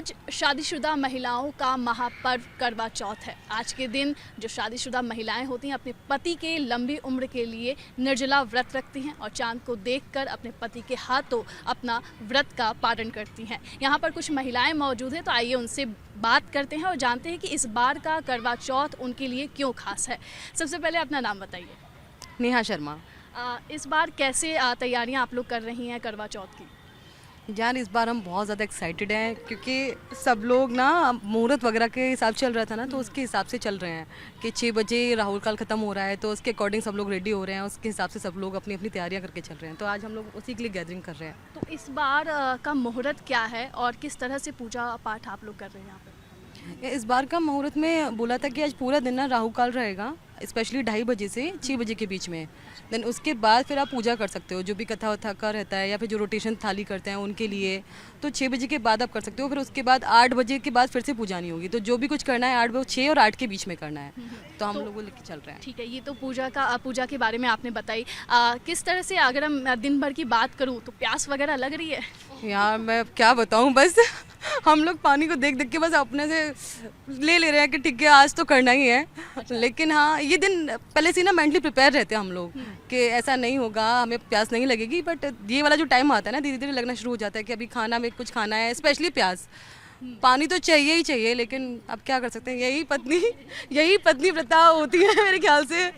आज शादीशुदा महिलाओं का महापर्व करवा चौथ है। आज के दिन जो शादीशुदा महिलाएं होती हैं अपने पति के लंबी उम्र के लिए निर्जला व्रत रखती हैं और चांद को देखकर अपने पति के हाथों अपना व्रत का पालन करती हैं। यहाँ पर कुछ महिलाएं मौजूद हैं, तो आइए उनसे बात करते हैं और जानते हैं कि इस बार का करवा चौथ उनके लिए क्यों खास है। सबसे पहले अपना नाम बताइए। नेहा शर्मा। इस बार कैसे तैयारियां आप लोग कर रही हैं करवा चौथ की? यार इस बार हम बहुत ज़्यादा एक्साइटेड हैं क्योंकि सब लोग ना मुहूर्त वगैरह के हिसाब चल रहा था ना, तो उसके हिसाब से चल रहे हैं कि 6 बजे राहुल काल ख़त्म हो रहा है, तो उसके अकॉर्डिंग सब लोग रेडी हो रहे हैं। उसके हिसाब से सब लोग अपनी अपनी तैयारियां करके चल रहे हैं, तो आज हम लोग उसी के लिए गैदरिंग कर रहे हैं। तो इस बार का मुहूर्त क्या है और किस तरह से पूजा पाठ आप लोग कर रहे हैं यहाँ पर? इस बार का मुहूर्त में बोला था कि आज पूरा दिन ना राहु काल रहेगा, स्पेशली 2:30 बजे से 6 बजे के बीच में। देन उसके बाद फिर आप पूजा कर सकते हो, जो भी कथा वथा का रहता है या फिर जो रोटेशन थाली करते हैं उनके लिए, तो 6 बजे के बाद आप कर सकते हो। फिर उसके बाद 8 बजे के बाद फिर से पूजा नहीं होगी, तो जो भी कुछ करना है 6 और 8 के बीच में करना है, तो हम लोग वो लेके चल रहे हैं। ठीक है, ये तो पूजा के बारे में आपने बताई। किस तरह से अगर हम दिन भर की बात करूँ तो प्यास वगैरह लग रही है? यार मैं क्या बताऊँ, बस हम लोग पानी को देख देख के बस अपने से ले रहे हैं कि ठीक है आज तो करना ही है। लेकिन हाँ, ये दिन पहले से ना मेंटली प्रिपेयर रहते हैं हम लोग कि ऐसा नहीं होगा, हमें प्यास नहीं लगेगी। बट ये वाला जो टाइम आता है ना, धीरे धीरे लगना शुरू हो जाता है कि अभी खाना में कुछ खाना है, स्पेशली प्यास। पानी तो चाहिए ही चाहिए, लेकिन अब क्या कर सकते हैं, यही पत्नी प्रथा होती है मेरे ख्याल से।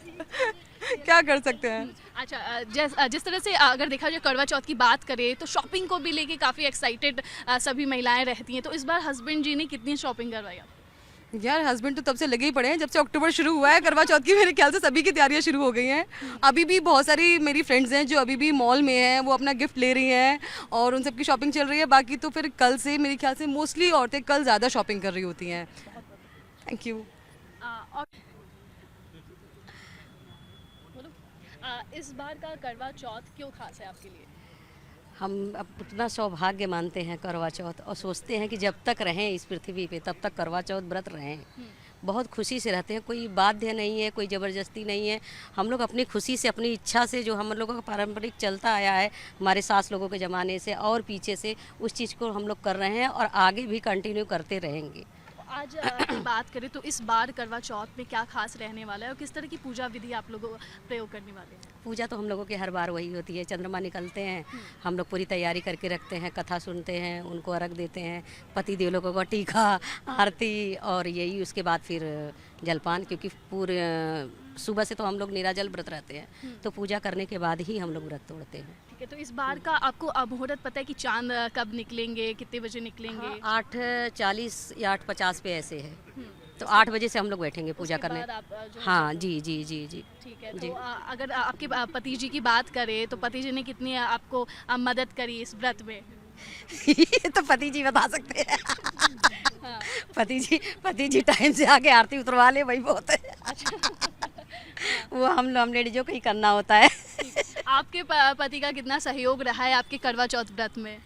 क्या कर सकते हैं। अच्छा, जिस तरह से अगर देखा जाए करवा चौथ की बात करें तो शॉपिंग को भी लेके काफ़ी एक्साइटेड सभी महिलाएं रहती हैं, तो इस बार हस्बैंड जी ने कितनी शॉपिंग करवाई आप? यार हस्बैंड तो तब से लगे ही पड़े हैं, जब से अक्टूबर शुरू हुआ है करवा चौथ की, मेरे ख्याल से सभी की तैयारियां शुरू हो गई हैं। अभी भी बहुत सारी मेरी फ्रेंड्स हैं जो अभी भी मॉल में हैं, वो अपना गिफ्ट ले रही हैं और उन सबकी शॉपिंग चल रही है। बाकी तो फिर कल से मेरे ख्याल से मोस्टली औरतें कल ज़्यादा शॉपिंग कर रही होती हैं। Thank you. इस बार का करवा चौथ क्यों खास है आपके लिए? हम अपना सौभाग्य मानते हैं करवा चौथ, और सोचते हैं कि जब तक रहें इस पृथ्वी पे तब तक करवा चौथ व्रत रहें। बहुत खुशी से रहते हैं, कोई बाध्य नहीं है, कोई ज़बरदस्ती नहीं है। हम लोग अपनी खुशी से, अपनी इच्छा से, जो हम लोगों का पारंपरिक चलता आया है हमारे सास लोगों के ज़माने से और पीछे से, उस चीज़ को हम लोग कर रहे हैं और आगे भी कंटिन्यू करते रहेंगे। आज की बात करें तो इस बार करवा चौथ में क्या खास रहने वाला है और किस तरह की पूजा विधि आप लोग प्रयोग करने वाले हैं? पूजा तो हम लोगों की हर बार वही होती है, चंद्रमा निकलते हैं, हम लोग पूरी तैयारी करके रखते हैं, कथा सुनते हैं, उनको अर्घ देते हैं, पति देव लोगों को टीका, आरती, और यही उसके बाद फिर जलपान, क्योंकि पूरे सुबह से तो हम लोग निराजल व्रत रहते हैं, तो पूजा करने के बाद ही हम लोग व्रत तोड़ते हैं। ठीक है, तो इस बार का आपको मुहूर्त पता है कि चांद कब निकलेंगे, कितने बजे निकलेंगे? हाँ, 8:40 या 8:50 पे ऐसे है, तो 8 बजे से हम लोग बैठेंगे पूजा करने। हाँ जी जी जी जी। ठीक है, तो अगर आपके पति जी की बात करें तो पति जी ने कितनी आपको मदद करी इस व्रत में? ये तो पति जी बता सकते हैं। हाँ। पति जी टाइम से आके आरती उतरवा ले, वही बहुत है। वो हम लेडीजों को ही करना होता है। आपके पति का कितना सहयोग रहा है आपके करवा चौथ व्रत में?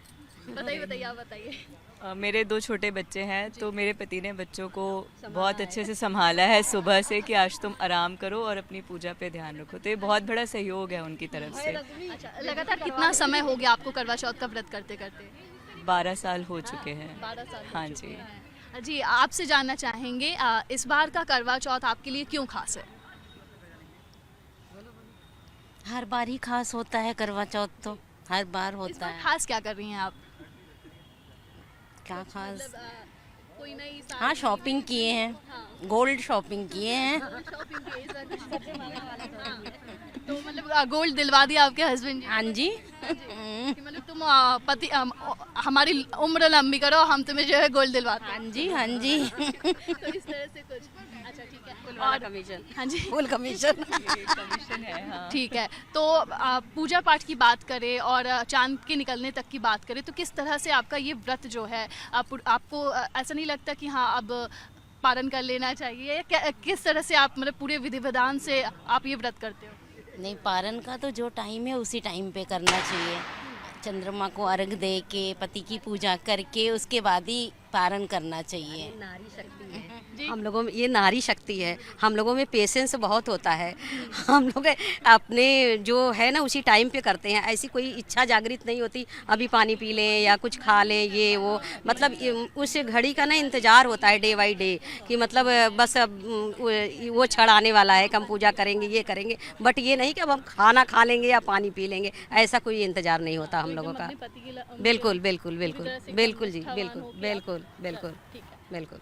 बताइए, आप बताइए। मेरे 2 छोटे बच्चे हैं, तो मेरे पति ने बच्चों को बहुत अच्छे से संभाला है सुबह से कि आज तुम आराम करो और अपनी पूजा पे ध्यान रखो, तो ये बहुत बड़ा सहयोग है उनकी तरफ से। अच्छा, लगातार कितना समय हो गया आपको करवा चौथ का व्रत करते करते? 12 साल हो चुके हैं। 12 साल हो हाँ चुके जी। हैं। जी, आपसे जानना चाहेंगे इस बार का करवा चौथ आपके लिए क्यों खास है? हर बार ही खास होता है करवा चौथ, तो हर बार इस होता बार है। खास क्या कर रही हैं आप? क्या खास? कोई नई हाँ, शॉपिंग किए हैं, गोल्ड शॉपिंग किए हैं। शॉपिंग की इस बार तो मतलब गोल्ड दिलवा दिया आपके हस्बैंड जी? हाँ जी। कि मतलब तुम पति हमारी उम्र लंबी करो, हम तुम्हें जो है गोल्ड दिलवाते हैं। हाँ जी, हाँ जी। तो इस तरह से कुछ। अच्छा, ठीक है। और कमीशन। हाँ जी, फुल कमीशन। कमीशन है। हाँ। ठीक है। तो पूजा पाठ की बात करें और चांद के निकलने तक की बात करें तो किस तरह से आपका ये व्रत जो है आपको ऐसा नहीं लगता कि हाँ अब पालन कर लेना चाहिए, या किस तरह से आप मतलब पूरे विधि विधान से आप ये व्रत करते हो? नहीं, पारण का तो जो टाइम है उसी टाइम पे करना चाहिए। चंद्रमा को अर्घ दे के, पति की पूजा करके, उसके बाद ही पारण करना चाहिए। नारी शक्ति है हम लोगों में, ये नारी शक्ति है। हम लोगों में पेशेंस बहुत होता है। हम लोग अपने जो है ना उसी टाइम पे करते हैं। ऐसी कोई इच्छा जागृत नहीं होती अभी पानी पी लें या कुछ खा लें ये वो, मतलब उस घड़ी का ना इंतज़ार होता है डे बाई डे कि मतलब बस अब वो क्षण आने वाला है कि हम पूजा करेंगे ये करेंगे, बट ये नहीं कि अब हम खाना खा लेंगे या पानी पी लेंगे, ऐसा कोई इंतज़ार नहीं होता हम लोगों का। बिल्कुल बिल्कुल बिल्कुल बिल्कुल जी, बिल्कुल बिल्कुल बिल्कुल बिल्कुल।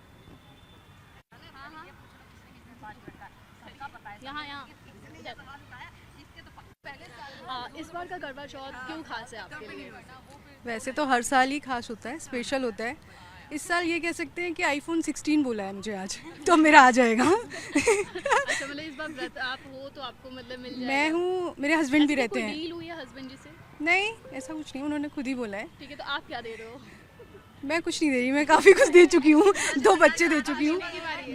इस बार का करवा चौथ क्यों खास है आपके लिए? वैसे तो हर साल ही खास होता है, स्पेशल होता है। इस साल ये कह सकते हैं कि आईफोन 16 बोला है मुझे आज, तो मेरा आ जाएगा। अच्छा, मतलब इस बार व्रत आप हो तो आपको मतलब मिल जाएगा? मैं हूँ, मेरे हस्बैंड भी रहते हैं। डील हुई है हस्बैंड जी से? नहीं, ऐसा कुछ नहीं, उन्होंने खुद ही बोला है। ठीक है, तो आप क्या दे रहे हो? मैं कुछ नहीं दे रही, मैं काफ़ी कुछ दे चुकी हूँ। 2 बच्चे दे चुकी हूँ,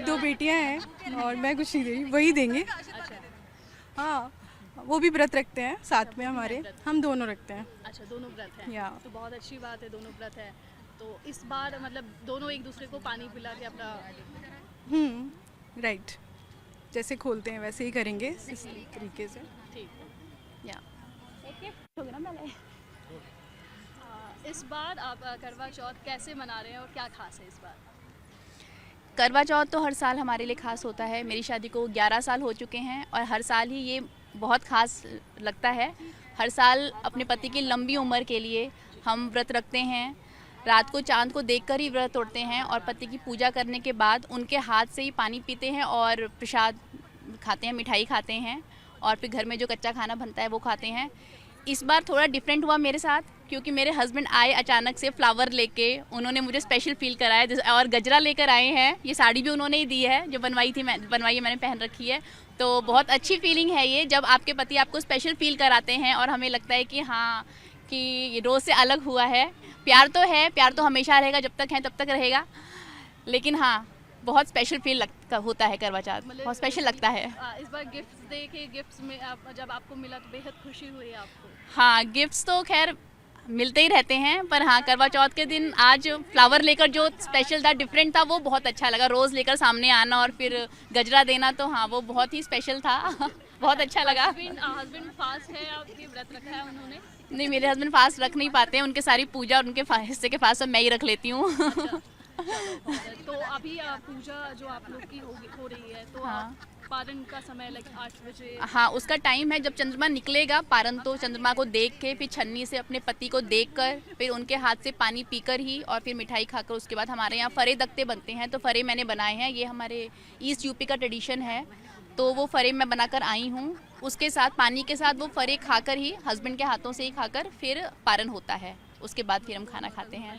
2 बेटियाँ हैं और मैं कुछ नहीं दे रही, वही देंगे। हाँ, वो भी व्रत रखते हैं साथ में हमारे, हम दोनों रखते हैं। अच्छा, दोनों व्रत हैं। या। तो बहुत अच्छी बात है, दोनों व्रत है। तो इस बार मतलब दोनों एक दूसरे को पानी पिला के अपना राइट, जैसे खोलते हैं वैसे ही करेंगे इस तरीके से। ठीक है। या इस बार आप करवा चौथ कैसे मना रहे हैं और क्या खास है इस बार? करवा चौथ तो हर साल हमारे लिए ख़ास होता है। मेरी शादी को 11 साल हो चुके हैं और हर साल ही ये बहुत ख़ास लगता है। हर साल अपने पति की लंबी उम्र के लिए हम व्रत रखते हैं। रात को चांद को देखकर ही व्रत तोड़ते हैं और पति की पूजा करने के बाद उनके हाथ से ही पानी पीते हैं और प्रसाद खाते हैं, मिठाई खाते हैं और फिर घर में जो कच्चा खाना बनता है वो खाते हैं। इस बार थोड़ा डिफरेंट हुआ मेरे साथ क्योंकि मेरे हस्बैंड आए अचानक से फ्लावर लेके, उन्होंने मुझे स्पेशल फील कराया और गजरा लेकर आए हैं। ये साड़ी भी उन्होंने ही दी है जो बनवाई है, मैंने पहन रखी है। तो बहुत अच्छी फीलिंग है ये जब आपके पति आपको स्पेशल फील कराते हैं और हमें लगता है कि हाँ कि ये रोज़ से अलग हुआ है। प्यार तो है, प्यार तो हमेशा रहेगा, जब तक है तब तक रहेगा, लेकिन हाँ बहुत स्पेशल फील होता है करवा चौथ, बहुत स्पेशल लगता है। इस बार गिफ्ट्स दे के गिफ्ट्स में जब आपको मिला तो बेहद खुशी हुई आपको? हाँ, गिफ्ट्स तो खैर मिलते ही रहते हैं, पर हाँ करवा चौथ के दिन आज फ्लावर लेकर जो स्पेशल था, डिफरेंट था, वो बहुत अच्छा लगा। रोज़ लेकर सामने आना और फिर गजरा देना, तो हाँ वो बहुत ही स्पेशल था। बहुत अच्छा लगा। हस्बैंड फास्ट है, आपके व्रत रखा है उन्होंने? नहीं, मेरे हस्बैंड फास्ट रख नहीं पाते हैं, उनके सारी पूजा और उनके हिस्से के फास्ट सब मैं ही रख लेती हूँ। तो अभी पूजा जो आप लोग की हो रही है तो हाँ। पारण का समय 8 बजे? हाँ, उसका टाइम है जब चंद्रमा निकलेगा। पारण तो चंद्रमा को देख के, फिर छन्नी से अपने पति को देखकर, फिर उनके हाथ से पानी पीकर ही और फिर मिठाई खाकर उसके बाद हमारे यहाँ फरे दख्ते बनते हैं। तो फरे मैंने बनाए हैं, ये हमारे ईस्ट यूपी का ट्रेडिशन है, तो वो फरे मैं बनाकर आई हूँ। उसके साथ पानी के साथ वो फरे खाकर ही, हस्बैंड के हाथों से ही खाकर फिर पारण होता है। उसके बाद फिर हम खाना खाते हैं।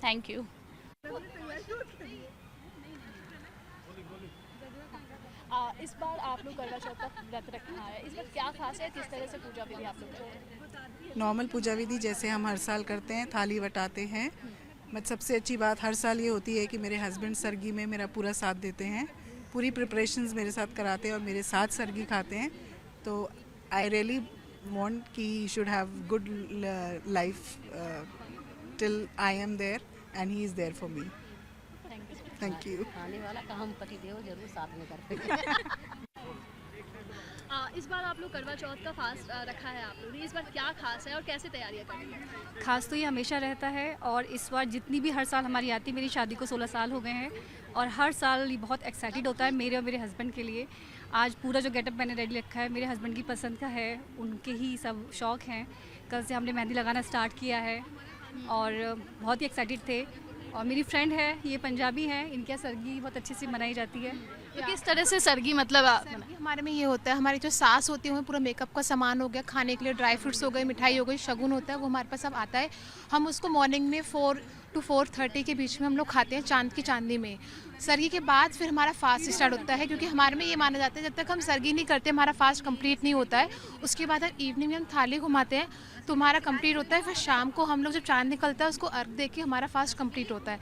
Thank you. इस बार आप लोग करवा चौथ का व्रत रखना है, इस बार क्या खास है, किस तरह से पूजा विधि आप लोग? नॉर्मल पूजा विधि जैसे हम हर साल करते हैं, थाली बटाते हैं। बट सबसे अच्छी बात हर साल ये होती है कि मेरे हस्बैंड सरगी में मेरा पूरा साथ देते हैं, पूरी प्रिपरेशंस मेरे साथ कराते हैं और मेरे साथ सरगी खाते हैं। तो आई रियली वांट कि he should have good life till I am there and he is there for me. Thank you. आने वाला का हम पति देव जरूर साथ में करते हैं। इस बार आप लोग करवा चौथ का फास्ट रखा है आप लोगों ने, इस बार क्या खास है और कैसे तैयारियां कर रही हैं? खास तो ये हमेशा रहता है और इस बार जितनी भी हर साल हमारी आती है, मेरी शादी को 16 साल हो गए हैं और हर साल ये बहुत एक्साइटेड होता है मेरे और मेरे हस्बैंड के लिए। आज पूरा जो गेटअप मैंने रेडी रखा है मेरे हस्बैंड की पसंद का है, उनके ही सब शौक़ हैं। कल से हमने मेहंदी लगाना स्टार्ट किया है और बहुत ही एक्साइटेड थे। और मेरी फ्रेंड है, ये पंजाबी है, इनके यहाँ सरगी बहुत अच्छे से मनाई जाती है। तो किस तरह से सरगी मतलब हमारे में ये होता है, हमारी जो सास होती है पूरा मेकअप का सामान हो गया, खाने के लिए ड्राई फ्रूट्स हो गए, मिठाई हो गई, शगुन होता है, वो हमारे पास सब आता है। हम उसको मॉर्निंग में 4 to 4:30 के बीच में हम लोग खाते हैं, चांद की चांदनी में। सरगी के बाद फिर हमारा फास्ट स्टार्ट होता है, क्योंकि हमारे में ये माना जाता है जब तक हम सरगी नहीं करते हमारा फास्ट कंप्लीट नहीं होता है। उसके बाद हम इवनिंग में हम थाली घुमाते हैं तो हमारा कंप्लीट होता है। फिर शाम को हम लोग जब चांद निकलता है उसको अर्घ दे के हमारा फास्ट कंप्लीट होता है।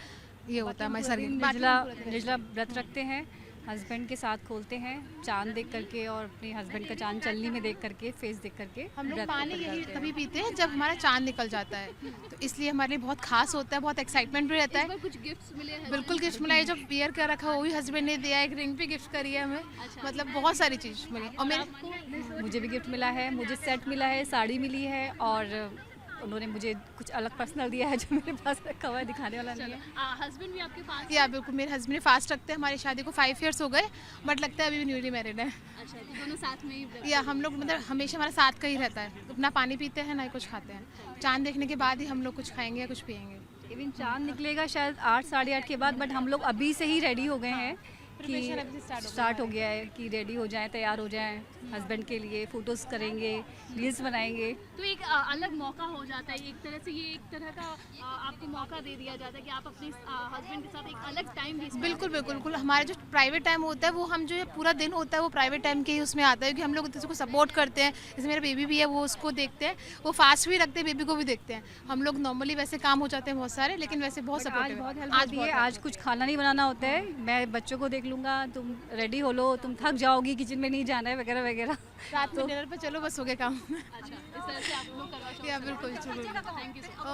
ये होता है हमारे सरगी। निर्जला व्रत रखते हैं हस्बैंड के साथ खोलते हैं चांद देख करके और अपने हस्बैंड का चांद चलनी में देख करके, फेस देख करके। हम लोग व्रत पानी ओपन यही करते हैं। तभी पीते हैं जब हमारा चांद निकल जाता है, तो इसलिए हमारे लिए बहुत खास होता है, बहुत एक्साइटमेंट भी रहता है। कुछ गिफ्ट्स मिले हैं? बिल्कुल गिफ्ट मिला है, जो वियर कर रखा वो भी हस्बैंड ने दिया, एक रिंग भी गिफ्ट करी है हमें। मतलब बहुत सारी चीज़ मिली। और मेरे मुझे भी गिफ्ट मिला है, मुझे सेट मिला है, साड़ी मिली है और उन्होंने मुझे कुछ अलग पर्सनल दिया है जो मेरे पास रखा हुआ है, दिखाने वाला नहीं है। हस्बैंड भी आपके पास? या बिल्कुल, मेरे हस्बैंड ने फास्ट रखते हैं, हमारी शादी को 5 इयर्स हो गए, बट लगता है अभी भी न्यूली मैरिड है। अच्छा, तो दोनों साथ में ही या हम लोग मतलब हमेशा हमारे साथ का ही रहता है, ना पानी पीते हैं ना ही कुछ खाते हैं। चांद देखने के बाद ही हम लोग कुछ खाएंगे या कुछ पियेंगे। इवन चांद निकलेगा शायद 8 साढ़े 8 के बाद, बट हम लोग अभी से ही रेडी हो गए हैं कि Preparation अभी से स्टार्ट हो गया है कि रेडी हो जाएं, तैयार हो जाएं हस्बैंड के लिए, फोटोज़ करेंगे, रील्स बनाएंगे। तो एक अलग मौका हो जाता है, एक तरह से ये एक तरह का आपको मौका दे दिया जाता है कि आप अपने हस्बैंड के साथ एक अलग टाइम भी spend बिल्कुल बिल्कुल बिल्कुल। हमारा जो प्राइवेट टाइम होता है वो हम जो पूरा दिन होता है वो प्राइवेट टाइम के ही उसमें आता है, क्योंकि हम लोग एक दूसरे को सपोर्ट करते हैं। जैसे मेरा बेबी भी है, वो उसको देखते हैं, वो फास्ट भी रखते हैं, बेबी को भी देखते हैं। हम लोग नॉर्मली वैसे काम हो जाते हैं बहुत सारे, लेकिन वैसे बहुत आज सपोर्टिव बहुत है। हेल्प होती है। आज कुछ खाना नहीं बनाना होता है, मैं बच्चों को देख लूँगा, तुम रेडी हो लो, तुम थक जाओगी, किचन में नहीं जाना है वगैरह वगैरह। रात में डिनर पे चलो, बस हो गया काम। अच्छा, इस तरह से आप लोग करवा चौथ या बिल्कुल, थैंक यू सो मच।